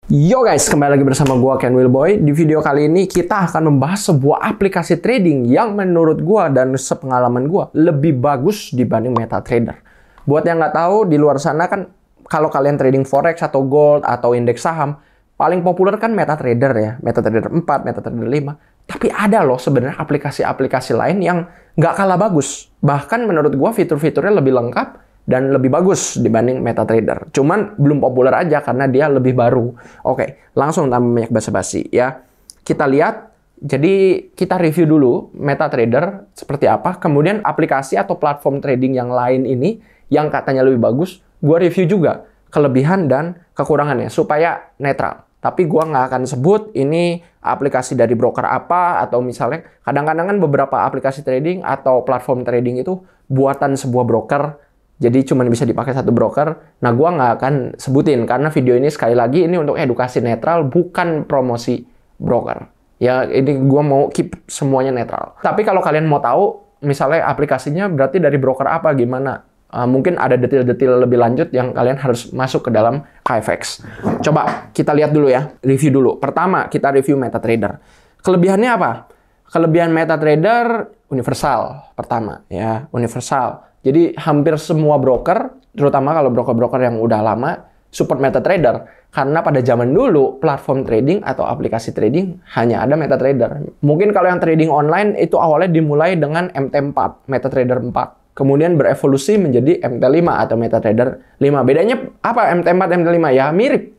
Yo guys, kembali lagi bersama gua Ken Wilboy. Di video kali ini kita akan membahas sebuah aplikasi trading yang menurut gua dan sepengalaman gua lebih bagus dibanding MetaTrader. Buat yang nggak tahu, di luar sana kan kalau kalian trading forex atau gold atau indeks saham, paling populer kan MetaTrader ya, MetaTrader 4, MetaTrader 5. Tapi ada loh sebenarnya aplikasi-aplikasi lain yang nggak kalah bagus. Bahkan menurut gua fitur-fiturnya lebih lengkap dan lebih bagus dibanding MetaTrader. Cuman belum populer aja karena dia lebih baru. Oke, langsung tanpa banyak basa-basi ya. Kita lihat, jadi kita review dulu MetaTrader seperti apa. Kemudian aplikasi atau platform trading yang lain ini yang katanya lebih bagus, gua review juga kelebihan dan kekurangannya supaya netral. Tapi gua nggak akan sebut ini aplikasi dari broker apa, atau misalnya kadang-kadang kan beberapa aplikasi trading atau platform trading itu buatan sebuah broker. Jadi cuma bisa dipakai satu broker. Nah, gua nggak akan sebutin karena video ini sekali lagi ini untuk edukasi netral, bukan promosi broker. Ya, ini gua mau keep semuanya netral. Tapi kalau kalian mau tahu, misalnya aplikasinya berarti dari broker apa, gimana? Mungkin ada detail-detail lebih lanjut yang kalian harus masuk ke dalam KFX. Coba kita lihat dulu ya, review dulu. Pertama, kita review MetaTrader. Kelebihannya apa? Kelebihan MetaTrader universal. Pertama, ya, universal. Jadi hampir semua broker, terutama kalau broker-broker yang udah lama, support MetaTrader. Karena pada zaman dulu, platform trading atau aplikasi trading hanya ada MetaTrader. Mungkin kalau yang trading online itu awalnya dimulai dengan MT4, MetaTrader 4. Kemudian berevolusi menjadi MT5 atau MetaTrader 5. Bedanya apa MT4, MT5? Ya mirip.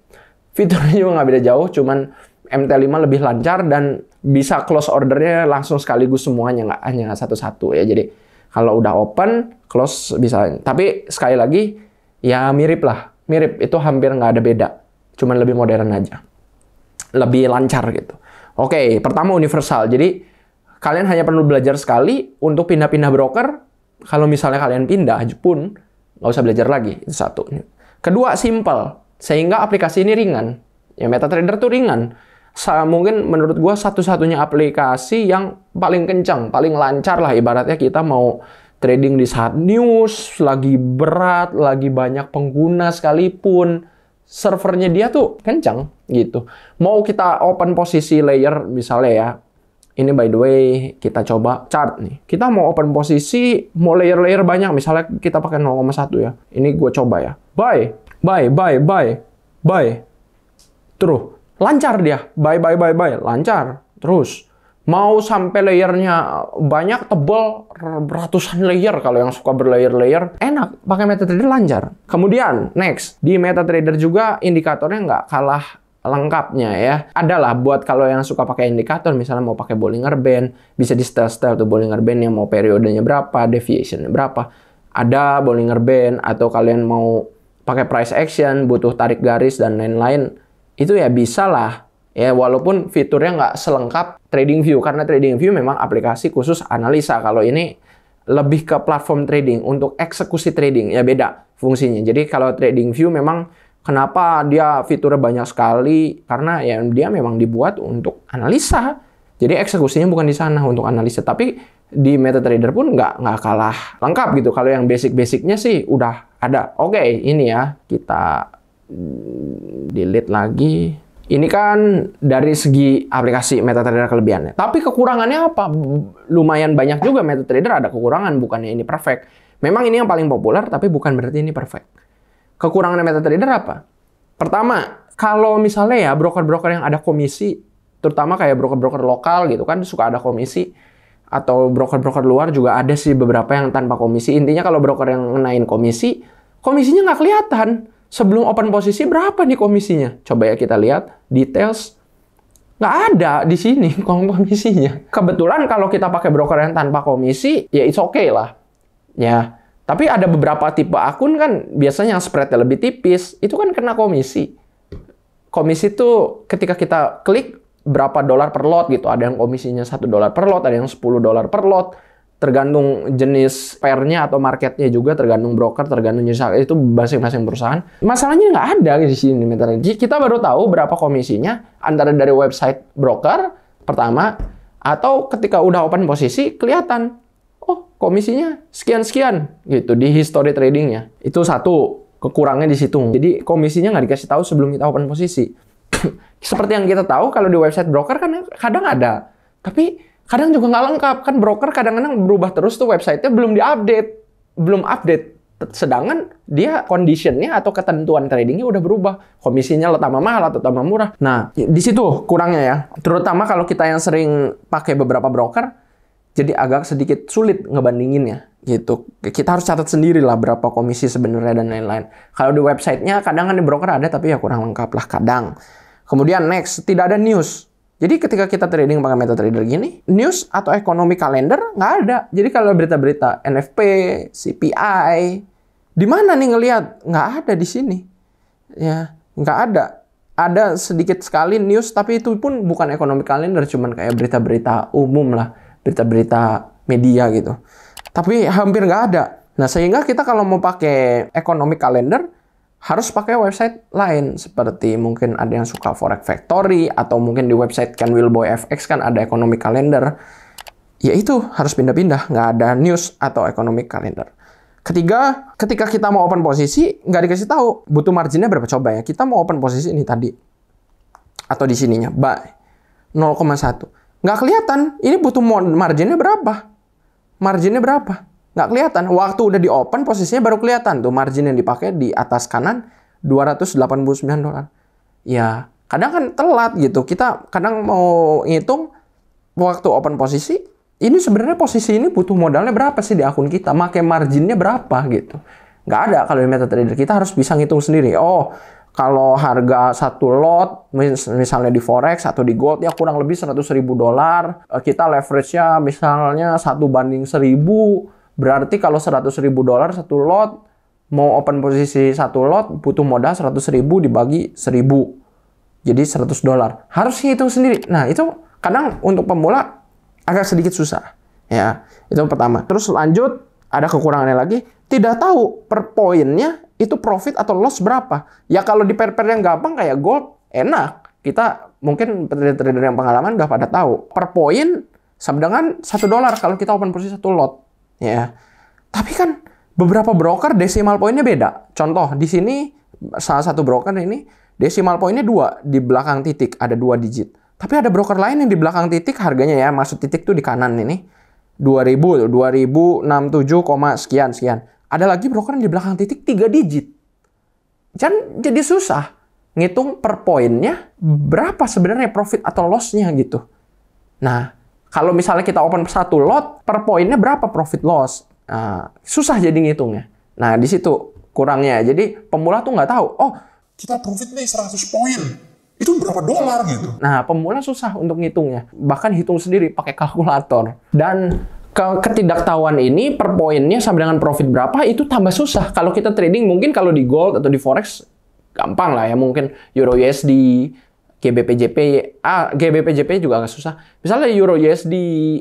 Fiturnya juga nggak beda jauh, cuman MT5 lebih lancar dan bisa close ordernya langsung sekaligus semuanya, nggak hanya satu-satu ya. Jadi kalau udah open, close bisa. Tapi sekali lagi, ya mirip lah. Mirip, itu hampir nggak ada beda. Cuman lebih modern aja. Lebih lancar gitu. Oke, pertama universal. Jadi, kalian hanya perlu belajar sekali untuk pindah-pindah broker. Kalau misalnya kalian pindah pun, nggak usah belajar lagi. Itu satu. Kedua, simple. Sehingga aplikasi ini ringan. Ya, MetaTrader tuh ringan. Mungkin menurut gua satu-satunya aplikasi yang paling kencang, paling lancar lah ibaratnya kita mau trading di saat news, lagi berat, lagi banyak pengguna sekalipun, servernya dia tuh kencang gitu. Mau kita open posisi layer misalnya ya, ini by the way kita coba chart nih. Kita mau open posisi, mau layer-layer banyak, misalnya kita pakai 0,1 ya. Ini gua coba ya. Buy. Terus. Lancar dia, buy, lancar. Terus, mau sampai layernya banyak, tebal, ratusan layer. Kalau yang suka berlayer-layer, enak, pakai MetaTrader lancar. Kemudian, next, di MetaTrader juga indikatornya nggak kalah lengkapnya ya. Adalah buat kalau yang suka pakai indikator, misalnya mau pakai Bollinger Band, bisa di setel tuh Bollinger Band yang mau periodenya berapa, deviationnya berapa. Ada Bollinger Band, atau kalian mau pakai price action, butuh tarik garis, dan lain-lain. Itu ya bisa lah, ya walaupun fiturnya nggak selengkap TradingView, karena TradingView memang aplikasi khusus analisa. Kalau ini lebih ke platform trading, untuk eksekusi trading, ya beda fungsinya. Jadi kalau TradingView memang kenapa dia fiturnya banyak sekali, karena ya dia memang dibuat untuk analisa. Jadi eksekusinya bukan di sana untuk analisa, tapi di MetaTrader pun nggak kalah lengkap gitu. Kalau yang basic-basicnya sih udah ada. Oke, ini ya kita delete lagi. Ini kan dari segi aplikasi MetaTrader kelebihannya. Tapi kekurangannya apa? Lumayan banyak juga. MetaTrader ada kekurangan, bukannya ini perfect. Memang ini yang paling populer, tapi bukan berarti ini perfect. Kekurangan MetaTrader apa? Pertama, kalau misalnya ya broker-broker yang ada komisi, terutama kayak broker-broker lokal gitu kan, suka ada komisi. Atau broker-broker luar juga ada sih beberapa yang tanpa komisi. Intinya kalau broker yang ngenain komisi, komisinya nggak kelihatan. Sebelum open posisi berapa nih komisinya? Coba ya kita lihat details. Nggak ada di sini komisinya. Kebetulan kalau kita pakai broker yang tanpa komisi, ya it's okay lah. Ya, tapi ada beberapa tipe akun kan biasanya yang spreadnya lebih tipis, itu kan kena komisi. Komisi tuh ketika kita klik berapa dolar per lot gitu. Ada yang komisinya $1 per lot, ada yang $10 per lot. Tergantung jenis pairnya atau marketnya juga, tergantung broker, tergantung jenis itu masing-masing perusahaan. Masalahnya nggak ada di sini MetaTrader. Kita baru tahu berapa komisinya antara dari website broker pertama, atau ketika udah open posisi kelihatan, oh komisinya sekian-sekian gitu di history tradingnya. Itu satu kekurangannya di situ. Jadi komisinya nggak dikasih tahu sebelum kita open posisi. Seperti yang kita tahu, kalau di website broker kan kadang ada, tapi kadang juga nggak lengkap. Kan broker kadang-kadang berubah terus tuh website-nya, belum update. Sedangkan dia condition-nya atau ketentuan tradingnya udah berubah. Komisinya lo tambah mahal atau tambah murah. Nah, di situ kurangnya ya. Terutama kalau kita yang sering pakai beberapa broker, jadi agak sedikit sulit ngebandinginnya gitu. Kita harus catat sendiri lah berapa komisi sebenarnya dan lain-lain. Kalau di website-nya kadang kan di broker ada, tapi ya kurang lengkap lah kadang. Kemudian next, tidak ada news. Jadi ketika kita trading pakai MetaTrader gini, news atau ekonomi kalender nggak ada. Jadi kalau berita-berita NFP, CPI, di mana nih ngelihat? Nggak ada di sini. Ya, nggak ada. Ada sedikit sekali news, tapi itu pun bukan ekonomi kalender, cuman kayak berita-berita umum lah, berita-berita media gitu. Tapi hampir nggak ada. Nah, sehingga kita kalau mau pakai ekonomi kalender, harus pakai website lain, seperti mungkin ada yang suka Forex Factory, atau mungkin di website Ken Wilboy FX kan ada economic calendar. Ya itu harus pindah-pindah, nggak ada news atau economic calendar. Ketiga, ketika kita mau open posisi, nggak dikasih tahu butuh marginnya berapa. Coba ya, kita mau open posisi ini tadi, atau di sininya, buy 0,1. Nggak kelihatan, ini butuh marginnya berapa? Marginnya berapa? Nggak kelihatan. Waktu udah di open, posisinya baru kelihatan. Tuh margin yang dipakai di atas kanan, $289. Ya, kadang kan telat gitu. Kita kadang mau ngitung waktu open posisi, ini sebenarnya posisi ini butuh modalnya berapa sih di akun kita? Pakai marginnya berapa gitu. Nggak ada kalau di MetaTrader. Kita harus bisa ngitung sendiri. Oh, kalau harga satu lot, misalnya di Forex atau di Gold, ya kurang lebih $100.000. Kita leverage-nya misalnya 1:1000. Berarti kalau $100.000 satu lot, mau open posisi satu lot, butuh modal 100.000 dibagi 1.000. Jadi $100. Harus hitung sendiri. Nah, itu kadang untuk pemula agak sedikit susah. Ya, itu pertama. Terus lanjut, ada kekurangannya lagi. Tidak tahu per poinnya itu profit atau loss berapa. Ya kalau di pair-pair yang gampang kayak gold, enak. Kita mungkin trader yang pengalaman udah pada tahu. Per poin sama dengan $1 kalau kita open posisi satu lot. Ya, tapi kan beberapa broker desimal poinnya beda. Contoh di sini salah satu broker ini desimal poinnya 2 di belakang titik, ada 2 digit. Tapi ada broker lain yang di belakang titik harganya ya, maksud titik tuh di kanan ini 2067, sekian. Ada lagi broker yang di belakang titik 3 digit. Jadi susah ngitung per poinnya berapa sebenarnya profit atau loss-nya gitu. Nah, kalau misalnya kita open satu lot, per poinnya berapa profit loss? Nah, susah jadi ngitungnya. Nah, di situ kurangnya. Jadi pemula tuh nggak tahu. Oh, kita profit nih 100 poin. Itu berapa dolar gitu. Nah, pemula susah untuk ngitungnya. Bahkan hitung sendiri pakai kalkulator. Dan ketidaktahuan ini per poinnya sama dengan profit berapa itu tambah susah. Kalau kita trading mungkin kalau di gold atau di forex gampang lah ya. Mungkin Euro USD, GBPJP juga agak susah. Misalnya Euro USD,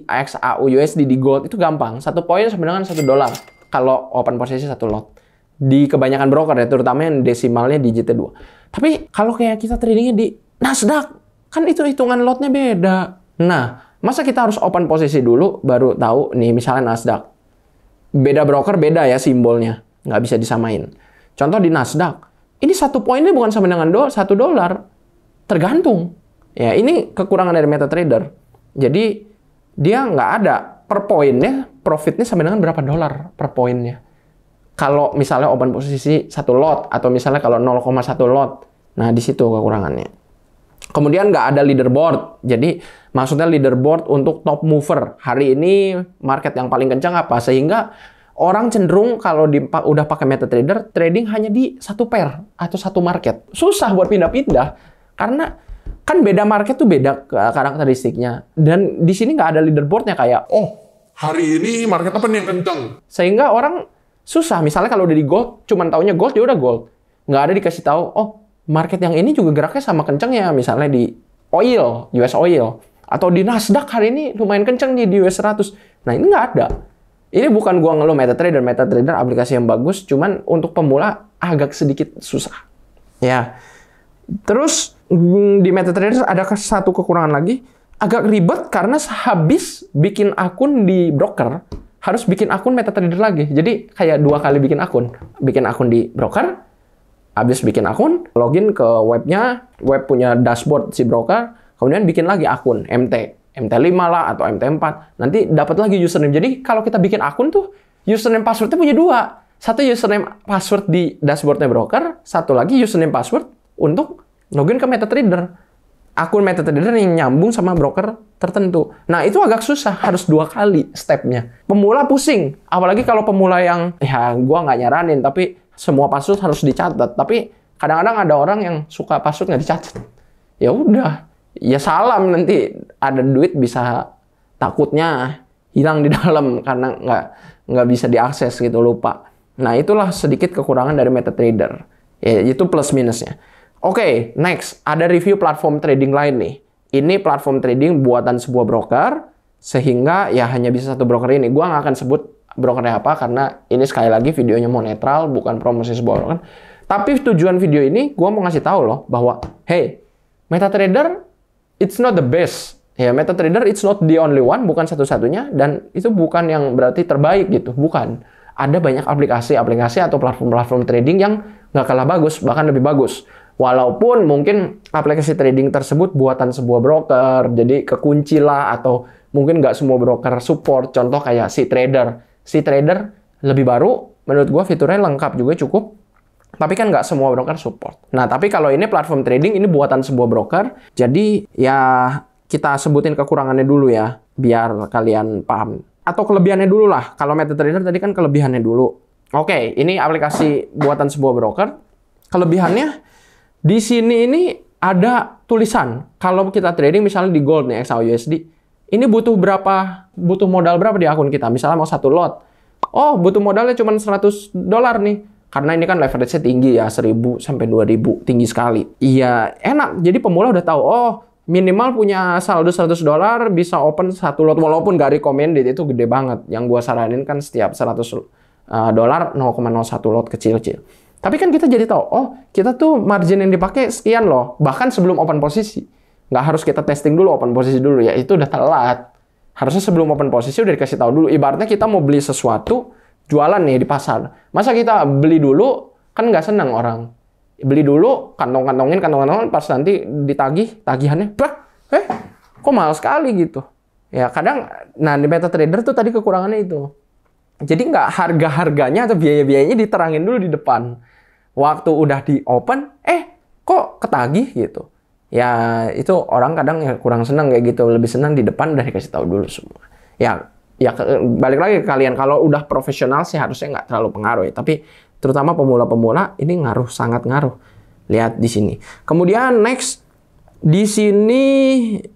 AXAU USD di gold itu gampang. Satu poin sama dengan $1 kalau open posisi satu lot. Di kebanyakan broker ya, terutama yang desimalnya digitnya 2. Tapi kalau kayak kita tradingnya di Nasdaq, kan itu hitungan lotnya beda. Nah, masa kita harus open posisi dulu baru tahu nih misalnya Nasdaq. Beda broker beda ya simbolnya, nggak bisa disamain. Contoh di Nasdaq, ini satu poinnya bukan sama dengan $1. Tergantung. Ya, ini kekurangan dari MetaTrader. Jadi, dia nggak ada per poinnya, profitnya sama dengan berapa dolar per poinnya. Kalau misalnya open posisi satu lot, atau misalnya kalau 0,1 lot. Nah, di situ kekurangannya. Kemudian nggak ada leaderboard. Jadi, maksudnya leaderboard untuk top mover. Hari ini market yang paling kencang apa? Sehingga orang cenderung kalau udah pakai MetaTrader, trading hanya di satu pair atau satu market. Susah buat pindah-pindah. Karena kan beda market tuh beda karakteristiknya. Dan di sini nggak ada leaderboardnya kayak, oh, hari ini market apa nih yang kencang? Sehingga orang susah. Misalnya kalau udah di gold, cuman taunya gold, ya udah gold. Nggak ada dikasih tahu, oh, market yang ini juga geraknya sama kencangnya. Misalnya di oil, US oil. Atau di Nasdaq hari ini lumayan kencang nih di US 100. Nah, ini nggak ada. Ini bukan gua ngeluh MetaTrader. MetaTrader aplikasi yang bagus, cuman untuk pemula agak sedikit susah. Ya. Terus di MetaTrader ada satu kekurangan lagi, agak ribet karena habis bikin akun di broker harus bikin akun MetaTrader lagi. Jadi kayak 2 kali bikin akun di broker, Habis bikin akun, login ke webnya, web punya dashboard si broker, kemudian bikin lagi akun MT5 lah atau MT4. Nanti dapat lagi username. Jadi kalau kita bikin akun tuh, username passwordnya punya dua. Satu username password di dashboardnya broker, satu lagi username password untuk login ke MetaTrader. Akun MetaTrader yang nyambung sama broker tertentu. Nah, itu agak susah, harus 2 kali stepnya. Pemula pusing, apalagi kalau pemula yang, ya gua nggak nyaranin, tapi semua password harus dicatat. Tapi kadang-kadang ada orang yang suka password nggak dicatat. Ya udah, ya salam, nanti ada duit bisa takutnya hilang di dalam karena nggak bisa diakses gitu, lupa. Nah, itulah sedikit kekurangan dari MetaTrader. Ya, itu plus minusnya. Oke, next. Ada review platform trading lain nih. Ini platform trading buatan sebuah broker, sehingga ya hanya bisa satu broker ini. Gua nggak akan sebut brokernya apa, karena ini sekali lagi videonya mau netral, bukan promosi sebuah broker. Tapi tujuan video ini, gua mau ngasih tahu loh, bahwa, hey, MetaTrader, it's not the best. Ya, MetaTrader, it's not the only one, bukan satu-satunya, dan itu bukan yang berarti terbaik gitu, bukan. Ada banyak aplikasi atau platform-platform trading yang nggak kalah bagus, bahkan lebih bagus. Walaupun mungkin aplikasi trading tersebut buatan sebuah broker, jadi kekunci lah, atau mungkin nggak semua broker support. Contoh kayak cTrader. cTrader lebih baru, menurut gua fiturnya lengkap juga cukup, tapi kan nggak semua broker support. Nah, tapi kalau ini platform trading, ini buatan sebuah broker, jadi ya kita sebutin kekurangannya dulu ya, biar kalian paham. Atau kelebihannya dulu lah. Kalau MetaTrader tadi kan kelebihannya dulu. Oke, ini aplikasi buatan sebuah broker. Kelebihannya, di sini ini ada tulisan. Kalau kita trading misalnya di gold nih, XAUUSD, ini butuh modal berapa di akun kita? Misalnya mau 1 lot. Oh, butuh modalnya cuma $100 nih. Karena ini kan leverage-nya tinggi ya, 1.000 sampai 2.000, tinggi sekali. Iya, enak. Jadi pemula udah tahu, oh, minimal punya saldo $100, bisa open 1 lot, walaupun gak recommended, itu gede banget. Yang gua saranin kan setiap $100 0,01 lot kecil-kecil. Tapi kan kita jadi tahu, oh, kita tuh margin yang dipakai sekian loh, bahkan sebelum open posisi. Nggak harus kita testing dulu, open posisi dulu, ya itu udah telat. Harusnya sebelum open posisi udah dikasih tahu dulu. Ibaratnya kita mau beli sesuatu, jualan nih di pasar. Masa kita beli dulu, kan nggak senang orang. Beli dulu, kantong-kantongin, pas nanti ditagih, tagihannya, kok mahal sekali gitu. Ya kadang, nah di MetaTrader tuh tadi kekurangannya itu. Jadi nggak harga-harganya atau biaya-biayanya diterangin dulu di depan. Waktu udah di open, kok ketagih gitu. Ya itu orang kadang ya kurang senang kayak gitu. Lebih senang di depan udah dikasih tahu dulu semua. Ya balik lagi ke kalian. Kalau udah profesional sih harusnya nggak terlalu pengaruh ya. Tapi terutama pemula-pemula ini ngaruh, sangat ngaruh. Lihat di sini. Kemudian next, di sini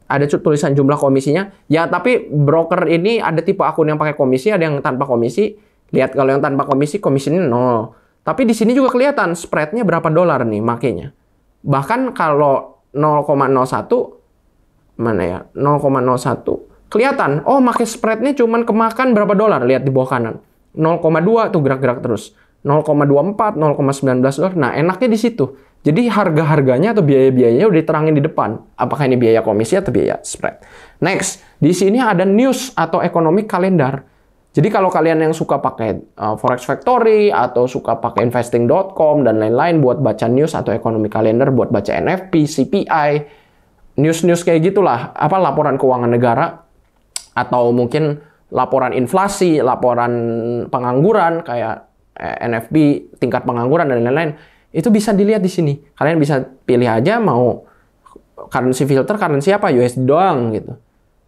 ada tulisan jumlah komisinya. Ya tapi broker ini ada tipe akun yang pakai komisi, ada yang tanpa komisi. Lihat kalau yang tanpa komisi, komisinya 0. Tapi di sini juga kelihatan spreadnya berapa dolar nih makanya. Bahkan kalau 0,01 mana ya? 0,01 kelihatan. Oh, pakai spreadnya cuman kemakan berapa dolar? Lihat di bawah kanan. 0,2 tuh gerak-gerak terus. 0,24, 0,19 dolar. Nah, enaknya di situ. Jadi harga-harganya atau biaya-biayanya udah diterangin di depan. Apakah ini biaya komisi atau biaya spread. Next, di sini ada news atau economic calendar. Jadi kalau kalian yang suka pakai Forex Factory atau suka pakai investing.com dan lain-lain buat baca news atau economic calendar, buat baca NFP, CPI, news-news kayak gitulah, apa laporan keuangan negara atau mungkin laporan inflasi, laporan pengangguran kayak NFP, tingkat pengangguran dan lain-lain. Itu bisa dilihat di sini. Kalian bisa pilih aja mau currency filter, currency apa, USD doang gitu.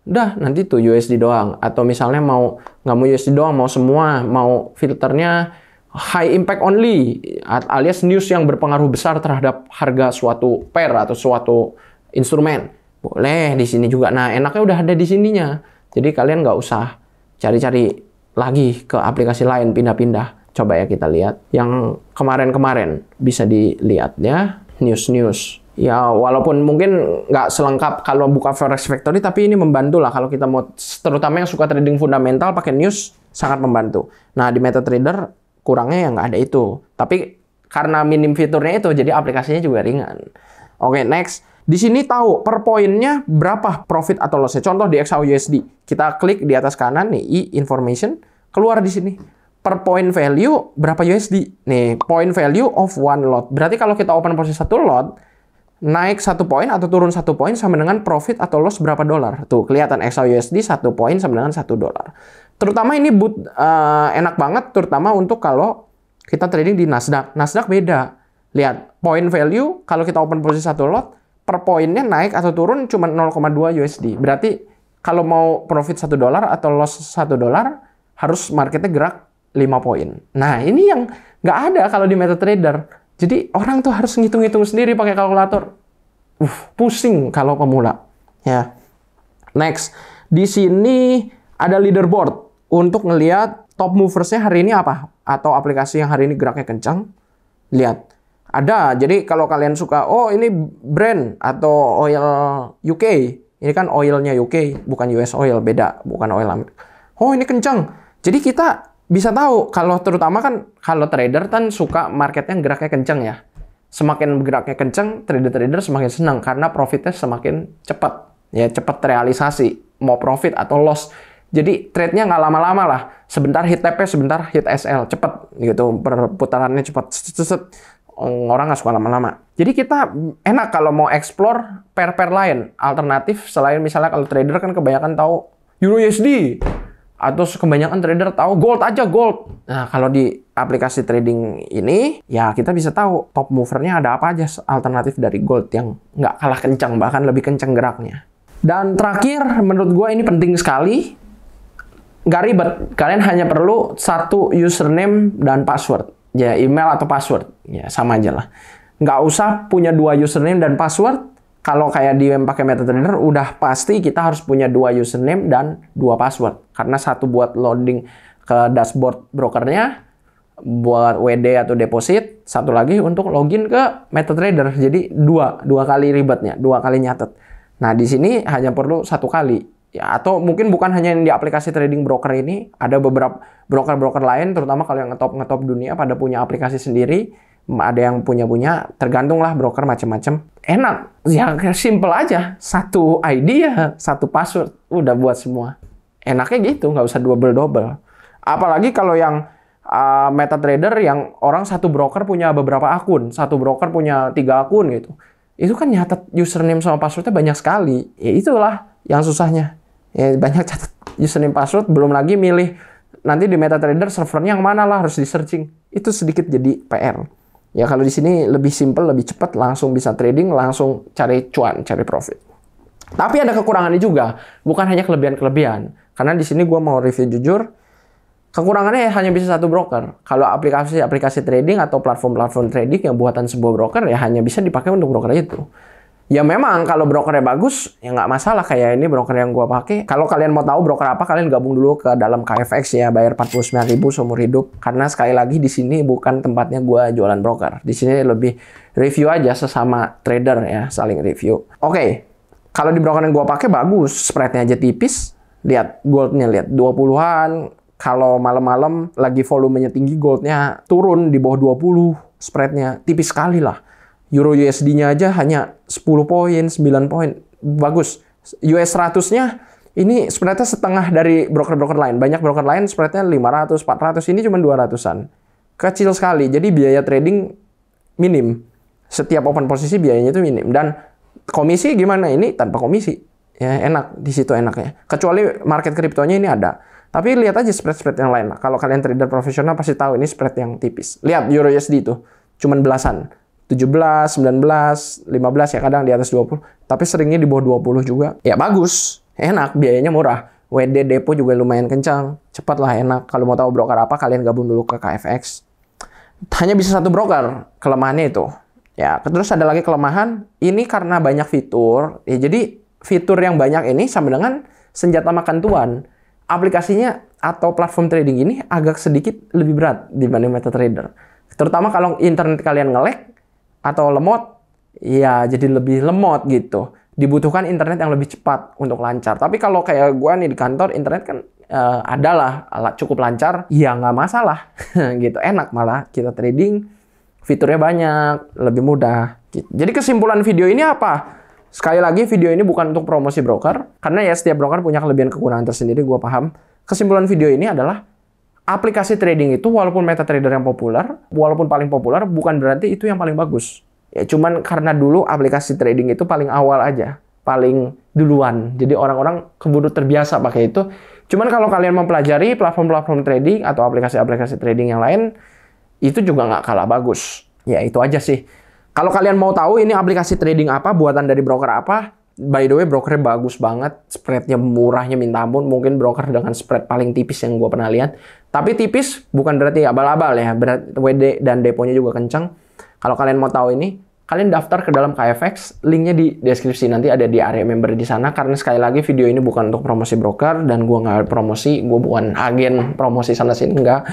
Udah, nanti tuh USD doang. Atau misalnya nggak mau USD doang, mau semua, mau filternya high impact only, alias news yang berpengaruh besar terhadap harga suatu pair atau suatu instrumen. Boleh di sini juga. Nah, enaknya udah ada di sininya. Jadi kalian nggak usah cari-cari lagi ke aplikasi lain, pindah-pindah. Coba ya kita lihat. Yang kemarin-kemarin bisa dilihat ya, news-news. Ya, walaupun mungkin nggak selengkap kalau buka Forex Factory, tapi ini membantu lah kalau kita mau, terutama yang suka trading fundamental, pakai news sangat membantu. Nah, di MetaTrader kurangnya yang nggak ada itu. Tapi karena minim fiturnya itu, jadi aplikasinya juga ringan. Oke, next. Di sini tahu per poinnya berapa profit atau loss-nya. Contoh di XAUUSD. Kita klik di atas kanan nih, information, keluar di sini. per point value berapa USD. Nih, point value of one lot. Berarti kalau kita open posisi satu lot, naik 1 poin atau turun 1 poin sama dengan profit atau loss berapa dolar. Tuh, kelihatan XAUSD 1 poin sama dengan 1 dolar. Terutama ini enak banget, terutama untuk kalau kita trading di Nasdaq. Nasdaq beda. Lihat, point value kalau kita open posisi satu lot, per poinnya naik atau turun cuma 0,2 USD. Berarti kalau mau profit 1 dolar atau loss 1 dolar, harus marketnya gerak 5 poin. Nah, ini yang nggak ada kalau di MetaTrader. Jadi orang tuh harus ngitung-ngitung sendiri pakai kalkulator. Pusing kalau pemula. Ya. Next, di sini ada leaderboard untuk ngelihat top moversnya hari ini apa, atau aplikasi yang hari ini geraknya kencang. Lihat, ada. Jadi kalau kalian suka, oh ini brand atau oil UK, ini kan oilnya UK, bukan US oil, beda, bukan oil Amerika. Oh ini kencang. Jadi kita bisa tahu, kalau terutama kan kalau trader kan suka marketnya geraknya kencang ya. Semakin geraknya kencang, trader-trader semakin senang karena profitnya semakin cepat. Ya, cepat realisasi, mau profit atau loss. Jadi trade-nya nggak lama-lama lah. Sebentar hit TP, sebentar hit SL, cepat gitu. Perputarannya cepat. Orang nggak suka lama-lama. Jadi kita enak kalau mau explore pair-pair lain, alternatif selain misalnya kalau trader kan kebanyakan tahu Euro USD. Atau kebanyakan trader tahu gold aja, gold. Nah, kalau di aplikasi trading ini, ya kita bisa tahu top movernya ada apa aja alternatif dari gold yang nggak kalah kencang, bahkan lebih kencang geraknya. Dan terakhir, menurut gue ini penting sekali, nggak ribet. Kalian hanya perlu satu username dan password. Ya, email atau password. Ya, sama aja lah. Nggak usah punya 2 username dan password. Kalau kayak di pakai MetaTrader, udah pasti kita harus punya 2 username dan 2 password. Karena satu buat loading ke dashboard brokernya, buat WD atau deposit, satu lagi untuk login ke MetaTrader. Jadi dua kali ribetnya, 2 kali nyatet. Nah, di sini hanya perlu 1 kali. Ya, atau mungkin bukan hanya yang di aplikasi trading broker ini, ada beberapa broker-broker lain, terutama kalau yang ngetop dunia pada punya aplikasi sendiri. Ada yang punya, tergantung lah broker macam-macam. Enak, ya simple aja. 1 ID ya, 1 password, udah buat semua. Enaknya gitu, nggak usah double-double. Apalagi kalau yang MetaTrader yang orang satu broker punya beberapa akun, satu broker punya 3 akun gitu. Itu kan nyatet username sama passwordnya banyak sekali. Ya itulah yang susahnya. Ya banyak catat username password, belum lagi milih nanti di MetaTrader servernya yang mana lah, harus di searching. Itu sedikit jadi PR. Ya kalau di sini lebih simple, lebih cepat, langsung bisa trading, langsung cari cuan, cari profit. Tapi ada kekurangannya juga, bukan hanya kelebihan-kelebihan. Karena di sini gue mau review jujur, kekurangannya hanya bisa satu broker. Kalau aplikasi trading atau platform-platform trading yang buatan sebuah broker ya hanya bisa dipakai untuk broker itu. Ya memang kalau brokernya bagus, ya nggak masalah kayak ini broker yang gue pakai. Kalau kalian mau tahu broker apa, kalian gabung dulu ke dalam KFX ya, bayar 49.000 seumur hidup. Karena sekali lagi di sini bukan tempatnya gue jualan broker. Di sini lebih review aja sesama trader ya, saling review. Oke, kalau di broker yang gue pakai bagus, spreadnya aja tipis. Lihat goldnya, lihat 20-an. Kalau malam-malam lagi volumenya tinggi, goldnya turun di bawah 20, spreadnya tipis sekali lah. Euro USD-nya aja hanya 10 poin, 9 poin. Bagus. US 100-nya ini spreadnya setengah dari broker-broker lain. Banyak broker lain spreadnya 500, 400. Ini cuma 200-an. Kecil sekali. Jadi biaya trading minim. Setiap open posisi biayanya itu minim. Dan komisi gimana? Ini tanpa komisi. Ya enak. Di situ enaknya. Kecuali market kriptonya ini ada. Tapi lihat aja spread-spread yang lain. Kalau kalian trader profesional pasti tahu ini spread yang tipis. Lihat Euro USD itu. Cuman belasan. 17, 19, 15 ya kadang di atas 20. Tapi seringnya di bawah 20 juga. Ya bagus. Enak. Biayanya murah. WD depo juga lumayan kencang. Cepat lah, enak. Kalau mau tahu broker apa, kalian gabung dulu ke KFX. Hanya bisa satu broker. Kelemahannya itu. Ya, terus ada lagi kelemahan. Ini karena banyak fitur. Ya, jadi fitur yang banyak ini sama dengan senjata makan tuan. Aplikasinya atau platform trading ini agak sedikit lebih berat dibanding MetaTrader. Terutama kalau internet kalian nge-lag atau lemot, ya jadi lebih lemot gitu. Dibutuhkan internet yang lebih cepat untuk lancar. Tapi kalau kayak gue nih di kantor, internet kan adalah cukup lancar, ya nggak masalah. Gitu, enak malah kita trading, fiturnya banyak, lebih mudah. Gitu. Jadi kesimpulan video ini apa? Sekali lagi video ini bukan untuk promosi broker, karena ya setiap broker punya kelebihan kekurangan tersendiri, gue paham. Kesimpulan video ini adalah, aplikasi trading itu walaupun MetaTrader yang populer, walaupun paling populer, bukan berarti itu yang paling bagus. Ya cuman karena dulu aplikasi trading itu paling awal aja, paling duluan. Jadi orang-orang keburu terbiasa pakai itu. Cuman kalau kalian mempelajari platform-platform trading atau aplikasi-aplikasi trading yang lain, itu juga nggak kalah bagus. Ya itu aja sih. Kalau kalian mau tahu ini aplikasi trading apa, buatan dari broker apa, by the way brokernya bagus banget, spreadnya murahnya minta ampun, mungkin broker dengan spread paling tipis yang gue pernah lihat. Tapi tipis bukan berarti abal-abal ya, WD dan deponya juga kencang. Kalau kalian mau tahu ini, kalian daftar ke dalam KFX, linknya di deskripsi, nanti ada di area member di sana. Karena sekali lagi video ini bukan untuk promosi broker, dan gue nggak promosi, gue bukan agen promosi sana-sini, enggak.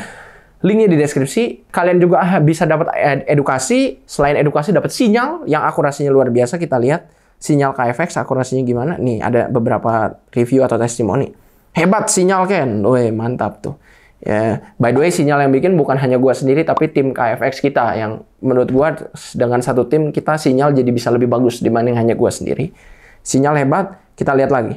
Linknya di deskripsi. Kalian juga bisa dapat edukasi. Selain edukasi, dapat sinyal yang akurasinya luar biasa. Kita lihat sinyal KFX akurasinya gimana. Nih, ada beberapa review atau testimoni. Hebat sinyal Ken. Wih, mantap tuh. Ya, by the way, sinyal yang bikin bukan hanya gua sendiri, tapi tim KFX kita. Yang menurut gua dengan satu tim, kita sinyal jadi bisa lebih bagus dibanding hanya gua sendiri. Sinyal hebat. Kita lihat lagi.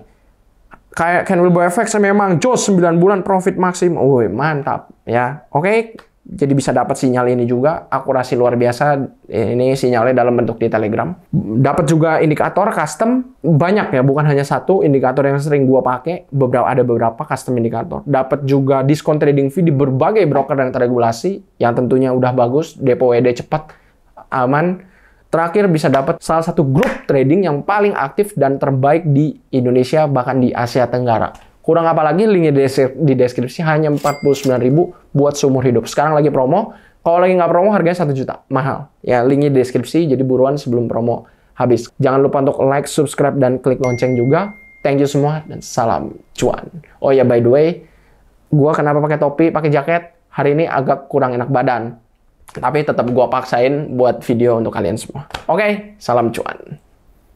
Kayak Ken Wilboy FX memang jos 9 bulan profit maksim. Woi, mantap ya. Oke, jadi bisa dapat sinyal ini juga, akurasi luar biasa. Ini sinyalnya dalam bentuk di Telegram. Dapat juga indikator custom banyak ya, bukan hanya satu indikator yang sering gua pakai. Ada beberapa custom indikator. Dapat juga diskon trading fee di berbagai broker dan terregulasi yang tentunya udah bagus, depo WD cepat, aman. Terakhir bisa dapat salah satu grup trading yang paling aktif dan terbaik di Indonesia, bahkan di Asia Tenggara. Kurang apa lagi, linknya di deskripsi, hanya 49.000 buat seumur hidup. Sekarang lagi promo, kalau lagi nggak promo harganya 1 juta, mahal. Ya, linknya di deskripsi, jadi buruan sebelum promo habis. Jangan lupa untuk like, subscribe, dan klik lonceng juga. Thank you semua, dan salam cuan. Oh ya, by the way, gua kenapa pakai topi, pakai jaket? Hari ini agak kurang enak badan. Tapi tetap gua paksain buat video untuk kalian semua. Oke, salam cuan.